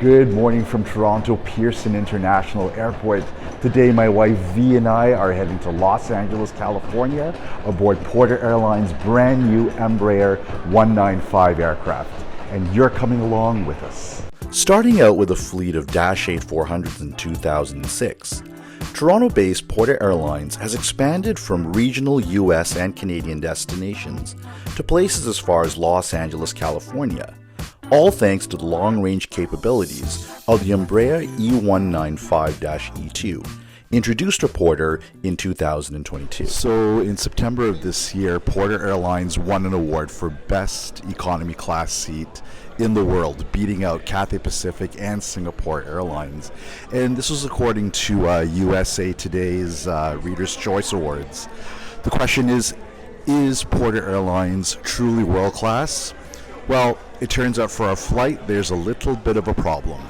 Good morning from Toronto Pearson International Airport. Today my wife V and I are heading to Los Angeles, California aboard Porter Airlines brand new Embraer E195 aircraft. And you're coming along with us. Starting out with a fleet of Dash 8-400s in 2006, Toronto-based Porter Airlines has expanded from regional US and Canadian destinations to places as far as Los Angeles, California, all thanks to the long-range capabilities of the Embraer E195-E2, introduced to Porter in 2022. So in September of this year, Porter Airlines won an award for Best Economy Class Seat in the world, beating out Cathay Pacific and Singapore Airlines. And this was according to USA Today's Reader's Choice Awards. The question is Porter Airlines truly world-class? Well, it turns out for our flight, there's a little bit of a problem.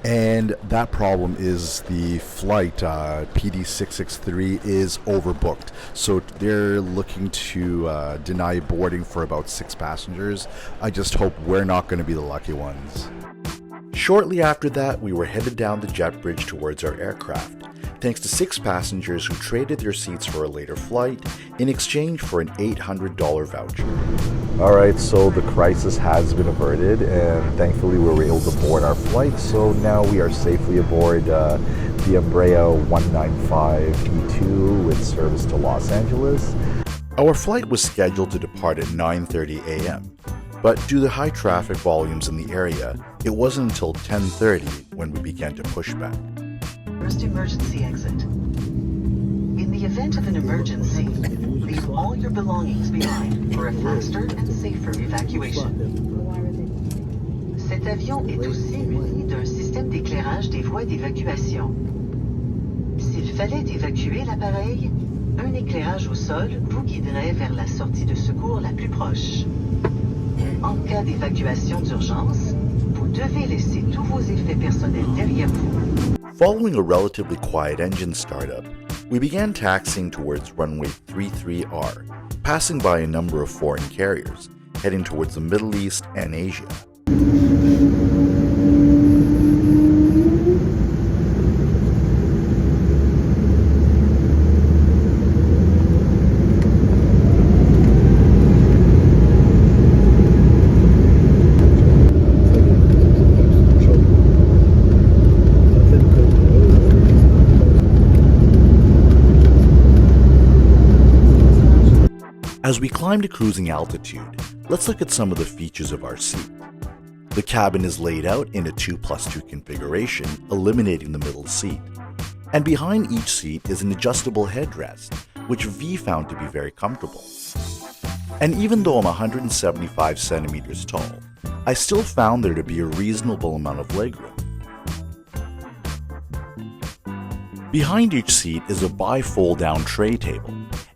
And that problem is the flight, PD663, is overbooked. So they're looking to deny boarding for about 6 passengers. I just hope we're not going to be the lucky ones. Shortly after that, we were headed down the jet bridge towards our aircraft, thanks to 6 passengers who traded their seats for a later flight in exchange for an $800 voucher. Alright, so the crisis has been averted, and thankfully we were able to board our flight, so now we are safely aboard the Embraer E195-E2 with service to Los Angeles. Our flight was scheduled to depart at 9:30 a.m., but due to high traffic volumes in the area, it wasn't until 10:30 when we began to push back. First emergency exit. In the event of an emergency, leave all your belongings behind for a faster and safer evacuation. Cet avion est aussi muni d'un système d'éclairage des voies d'évacuation. S'il fallait évacuer l'appareil, un éclairage au sol vous guiderait vers la sortie de secours la plus proche. En cas d'évacuation d'urgence, vous devez laisser tous vos effets personnels derrière vous. Following a relatively quiet engine startup, we began taxiing towards runway 33R, passing by a number of foreign carriers, heading towards the Middle East and Asia. As we climb to cruising altitude, let's look at some of the features of our seat. The cabin is laid out in a 2+2 configuration, eliminating the middle seat. And behind each seat is an adjustable headrest, which V found to be very comfortable. And even though I'm 175 centimeters tall, I still found there to be a reasonable amount of legroom. Behind each seat is a bi-fold-down tray table.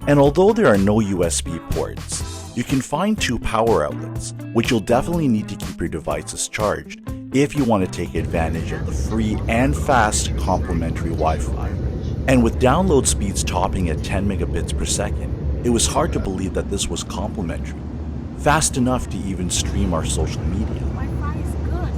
And although there are no USB ports, you can find 2 power outlets, which you'll definitely need to keep your devices charged if you want to take advantage of the free and fast complimentary Wi-Fi. And with download speeds topping at 10 megabits per second, it was hard to believe that this was complimentary, fast enough to even stream our social media. Wi-Fi is good.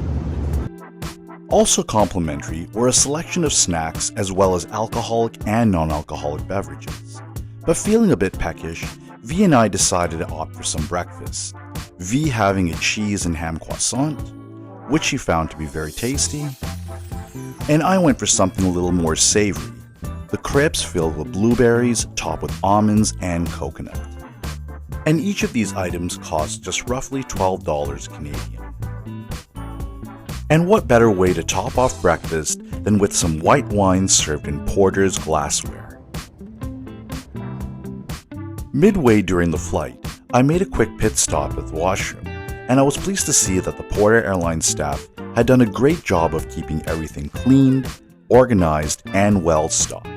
Also complimentary were a selection of snacks as well as alcoholic and non-alcoholic beverages. But feeling a bit peckish, V and I decided to opt for some breakfast, V having a cheese and ham croissant, which she found to be very tasty, and I went for something a little more savory, the crepes filled with blueberries topped with almonds and coconut. And each of these items cost just roughly $12 Canadian. And what better way to top off breakfast than with some white wine served in Porter's glassware. Midway during the flight, I made a quick pit stop at the washroom, and I was pleased to see that the Porter Airlines staff had done a great job of keeping everything cleaned, organized, and well stocked.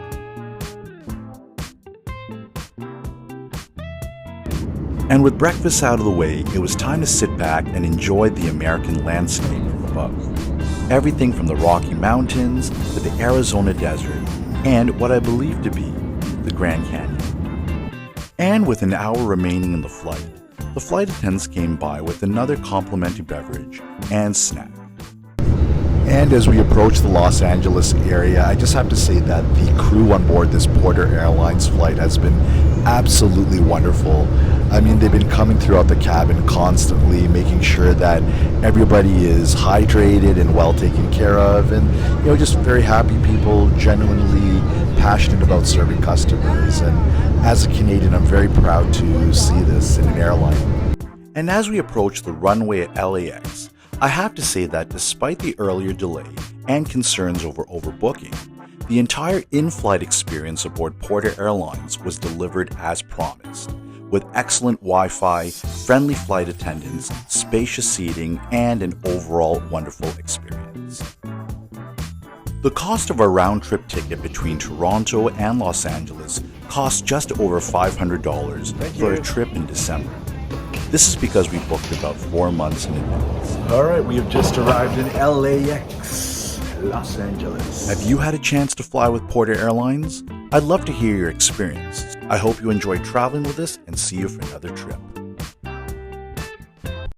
And with breakfast out of the way, it was time to sit back and enjoy the American landscape from above. Everything from the Rocky Mountains to the Arizona desert, and what I believe to be the Grand Canyon. And with an hour remaining in the flight attendants came by with another complimentary beverage and snack. And as we approach the Los Angeles area, I just have to say that the crew on board this Porter Airlines flight has been absolutely wonderful. I mean, they've been coming throughout the cabin constantly, making sure that everybody is hydrated and well taken care of, and just very happy people, genuinely passionate about serving customers. And as a Canadian, I'm very proud to see this in an airline. And as we approach the runway at LAX, I have to say that despite the earlier delay and concerns over overbooking, the entire in-flight experience aboard Porter Airlines was delivered as promised, with excellent Wi-Fi, friendly flight attendants, spacious seating, and an overall wonderful experience. The cost of our round-trip ticket between Toronto and Los Angeles cost just over $500 for a trip in December. This is because we booked about 4 months in advance. All right, we have just arrived in LAX, Los Angeles. Have you had a chance to fly with Porter Airlines? I'd love to hear your experience. I hope you enjoyed traveling with us and see you for another trip.